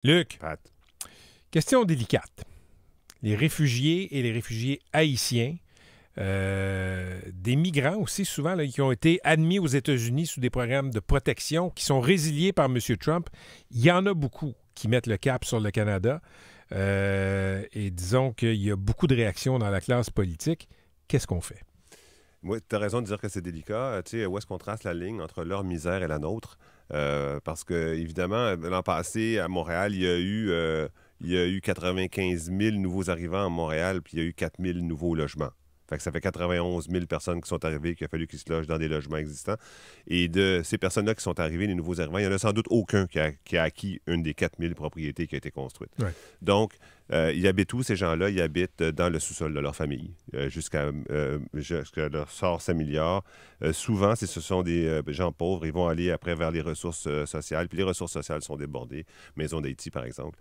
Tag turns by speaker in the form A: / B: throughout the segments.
A: Luc,
B: Pat.
A: question délicate. Les réfugiés et les réfugiés haïtiens, des migrants aussi souvent là, qui ont été admis aux États-Unis sous des programmes de protection, qui sont résiliés par M. Trump. Il y en a beaucoup qui mettent le cap sur le Canada. Et disons qu'il y a beaucoup de réactions dans la classe politique. Qu'est-ce qu'on fait?
B: Oui, tu as raison de dire que c'est délicat. Tu sais, où est-ce qu'on trace la ligne entre leur misère et la nôtre? Parce que, évidemment, l'an passé, à Montréal, il y a eu 95 000 nouveaux arrivants à Montréal, puis il y a eu 4 000 nouveaux logements. Fait que ça fait 91 000 personnes qui sont arrivées, qu'il a fallu qu'ils se logent dans des logements existants. Et de ces personnes-là qui sont arrivées, les nouveaux arrivants, il n'y en a sans doute aucun qui a acquis une des 4 000 propriétés qui a été construite.
A: Ouais.
B: Donc, ils habitent où, ces gens-là? Ils habitent dans le sous-sol de leur famille, jusqu'à leur sort s'améliore. Souvent, ce sont des gens pauvres. Ils vont aller après vers les ressources sociales. Puis les ressources sociales sont débordées. Maison d'Haïti, par exemple.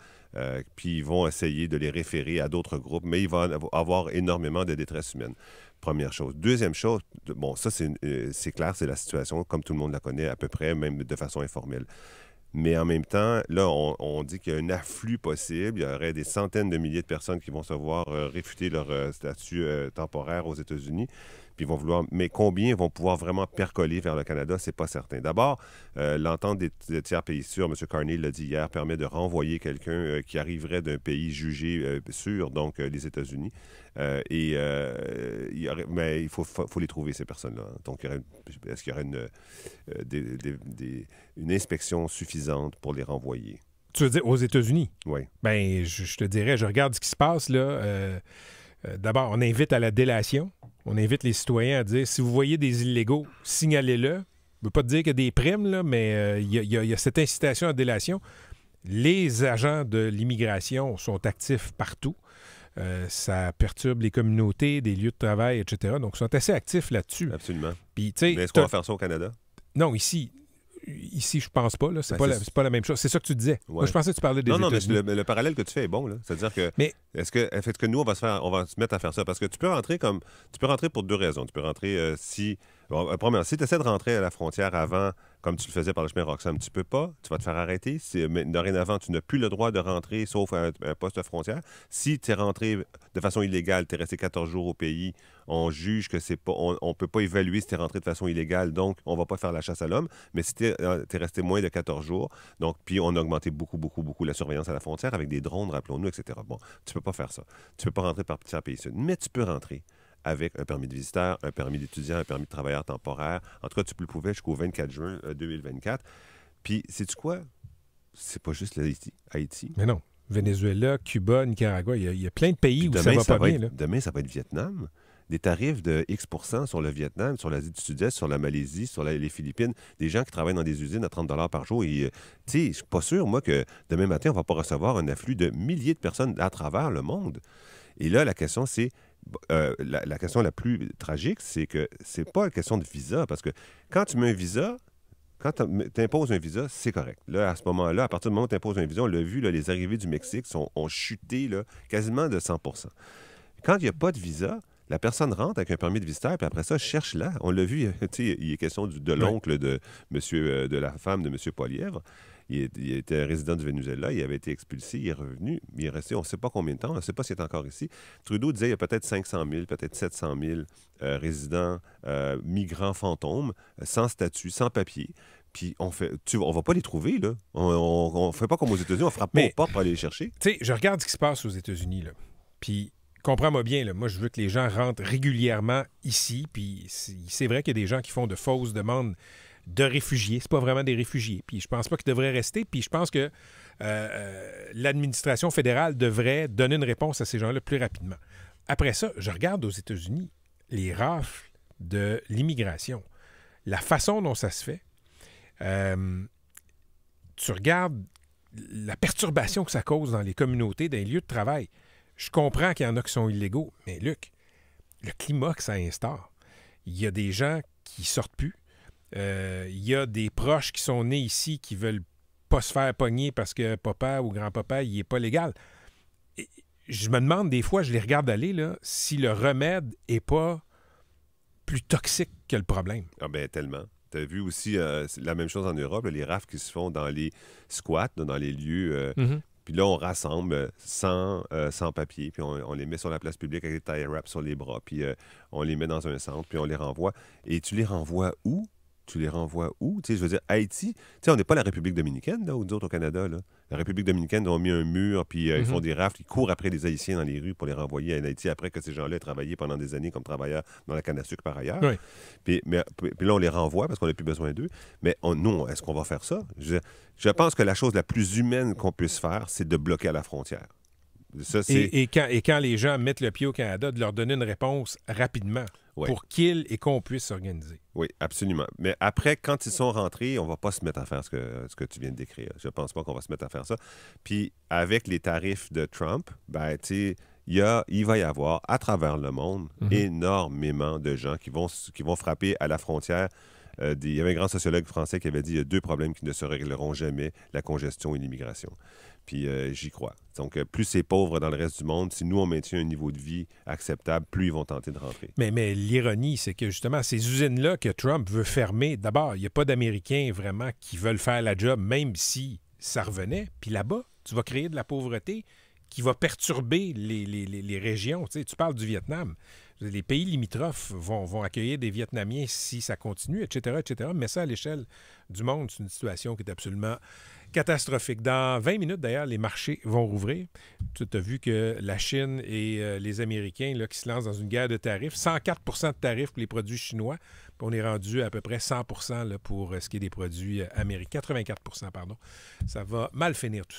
B: Puis ils vont essayer de les référer à d'autres groupes, mais il va avoir énormément de détresse humaine. Première chose. Deuxième chose, bon, ça, c'est clair, c'est la situation comme tout le monde la connaît à peu près, même de façon informelle. Mais en même temps, là, on dit qu'il y a un afflux possible. Il y aurait des centaines de milliers de personnes qui vont se voir réfuter leur statut temporaire aux États-Unis. Puis ils vont vouloir... Mais combien vont pouvoir vraiment percoler vers le Canada, c'est pas certain. D'abord, l'entente des tiers pays sûrs, M. Carney l'a dit hier, permet de renvoyer quelqu'un qui arriverait d'un pays jugé sûr, donc les États-Unis. Mais il faut les trouver, ces personnes-là. Donc, est-ce qu'il y aurait une inspection suffisante pour les renvoyer?
A: Tu veux dire aux États-Unis?
B: Oui.
A: Bien, je te dirais, je regarde ce qui se passe là. D'abord, on invite à la délation. On invite les citoyens à dire, si vous voyez des illégaux, signalez-le. Je ne veux pas te dire qu'il y a des primes, là, mais il y a cette incitation à la délation. Les agents de l'immigration sont actifs partout. Ça perturbe les communautés, des lieux de travail, etc. Donc, ils sont assez actifs là-dessus.
B: Absolument.
A: Puis,
B: mais est-ce qu'on va faire ça au Canada?
A: Non, ici, je pense pas. Là. C'est pas la même chose. C'est ça que tu disais. Ouais. Moi, je pensais que tu parlais des États-Unis.
B: Non, mais le parallèle que tu fais est bon. Là. C'est-à-dire que, est-ce que nous, on va se mettre à faire ça? Parce que tu peux rentrer pour deux raisons. Tu peux rentrer premièrement, si tu essaies de rentrer à la frontière avant, comme tu le faisais par le chemin Roxham, tu peux pas. Tu vas te faire arrêter. Mais dorénavant, tu n'as plus le droit de rentrer, sauf à un poste de frontière. Si tu es rentré de façon illégale, tu es resté 14 jours au pays, on juge que c'est pas... On peut pas évaluer si tu es rentré de façon illégale, donc on va pas faire la chasse à l'homme. Mais si tu es resté moins de 14 jours, donc puis on a augmenté beaucoup la surveillance à la frontière avec des drones, rappelons-nous, etc. Bon, tu peux pas faire ça. Tu peux pas rentrer par tiers pays sud. Mais tu peux rentrer avec un permis de visiteur, un permis d'étudiant, un permis de travailleur temporaire. En tout cas, tu peux le prouver jusqu'au 24 juin 2024. Puis, sais-tu quoi? C'est pas juste Haïti.
A: Mais non. Venezuela, Cuba, Nicaragua, il y a plein de pays où ça va pas bien.
B: Demain, ça va être Vietnam. Des tarifs de X% sur le Vietnam, sur l'Asie du Sud-Est, sur la Malaisie, sur les Philippines. Des gens qui travaillent dans des usines à 30 $ par jour. Et, tu sais, je suis pas sûr, moi, que demain matin, on va pas recevoir un afflux de milliers de personnes à travers le monde. Et là, la question, c'est... la question la plus tragique, c'est que c'est pas une question de visa, parce que quand tu mets un visa, quand tu imposes un visa, c'est correct. Là, à ce moment-là, à partir du moment où tu imposes un visa, on l'a vu, là, les arrivées du Mexique ont chuté là, quasiment de 100%. Quand il n'y a pas de visa, la personne rentre avec un permis de visiteur, puis après ça, cherche là. On l'a vu, il est question de l'oncle de la femme de M. Poilievre. Il était résident du Venezuela, il avait été expulsé, il est revenu, il est resté, on ne sait pas combien de temps, on ne sait pas s'il est encore ici. Trudeau disait qu'il y a peut-être 500 000, peut-être 700 000 résidents migrants fantômes, sans statut, sans papier. Puis on va pas les trouver, là. On fait pas comme aux États-Unis, on frappe pas aux portes pour aller les chercher.
A: Tu sais, je regarde ce qui se passe aux États-Unis, là. Puis comprends-moi bien, là, moi, je veux que les gens rentrent régulièrement ici, puis c'est vrai qu'il y a des gens qui font de fausses demandes de réfugiés. C'est pas vraiment des réfugiés. Puis je pense pas qu'ils devraient rester. Puis je pense que l'administration fédérale devrait donner une réponse à ces gens-là plus rapidement. Après ça, je regarde aux États-Unis les rafles de l'immigration. La façon dont ça se fait. Tu regardes la perturbation que ça cause dans les communautés, dans les lieux de travail. Je comprends qu'il y en a qui sont illégaux, mais Luc, le climat que ça instaure, il y a des gens qui sortent plus. Il y a des proches qui sont nés ici qui veulent pas se faire pogner parce que papa ou grand-papa, il est pas légal. Et je me demande des fois, je les regarde aller, là, si le remède est pas plus toxique que le problème.
B: Ah ben tellement. Tu as vu aussi la même chose en Europe, là, les rafles qui se font dans les squats, dans les lieux Puis là, on rassemble sans papier, puis on les met sur la place publique avec des tie wraps sur les bras, puis on les met dans un centre, puis on les renvoie. Et tu les renvoies où? Tu les renvoies où? Tu sais, je veux dire, Haïti, tu sais, on n'est pas la République dominicaine, là, ou nous autres au Canada, là. La République dominicaine, ils ont mis un mur, puis ils font des rafles, ils courent après les Haïtiens dans les rues pour les renvoyer en Haïti après que ces gens-là aient travaillé pendant des années comme travailleurs dans la canne à sucre par ailleurs.
A: Oui.
B: Puis là, on les renvoie parce qu'on n'a plus besoin d'eux. Mais nous, est-ce qu'on va faire ça? Je pense que la chose la plus humaine qu'on puisse faire, c'est de bloquer à la frontière. Ça,
A: et quand les gens mettent le pied au Canada, de leur donner une réponse rapidement pour qu'ils et qu'on puisse s'organiser.
B: Oui, absolument. Mais après, quand ils sont rentrés, on ne va pas se mettre à faire ce que tu viens de décrire. Je ne pense pas qu'on va se mettre à faire ça. Puis avec les tarifs de Trump, ben, tu sais, il va y avoir, à travers le monde, énormément de gens qui vont frapper à la frontière. Il y avait un grand sociologue français qui avait dit qu'il y a 2 problèmes qui ne se régleront jamais, la congestion et l'immigration. Puis j'y crois. Donc, plus c'est pauvre dans le reste du monde, si nous, on maintient un niveau de vie acceptable, plus ils vont tenter de rentrer.
A: Mais l'ironie, c'est que justement, ces usines-là que Trump veut fermer, d'abord, il n'y a pas d'Américains vraiment qui veulent faire la job, même si ça revenait. Puis là-bas, tu vas créer de la pauvreté qui va perturber les régions. Tu sais, tu parles du Vietnam. Les pays limitrophes vont accueillir des Vietnamiens si ça continue, etc., etc. Mais ça, à l'échelle du monde, c'est une situation qui est absolument catastrophique. Dans 20 minutes, d'ailleurs, les marchés vont rouvrir. Tu as vu que la Chine et les Américains là, qui se lancent dans une guerre de tarifs, 104 de tarifs pour les produits chinois, puis on est rendu à peu près 100 là, pour ce qui est des produits américains, 84 pardon. Ça va mal finir tout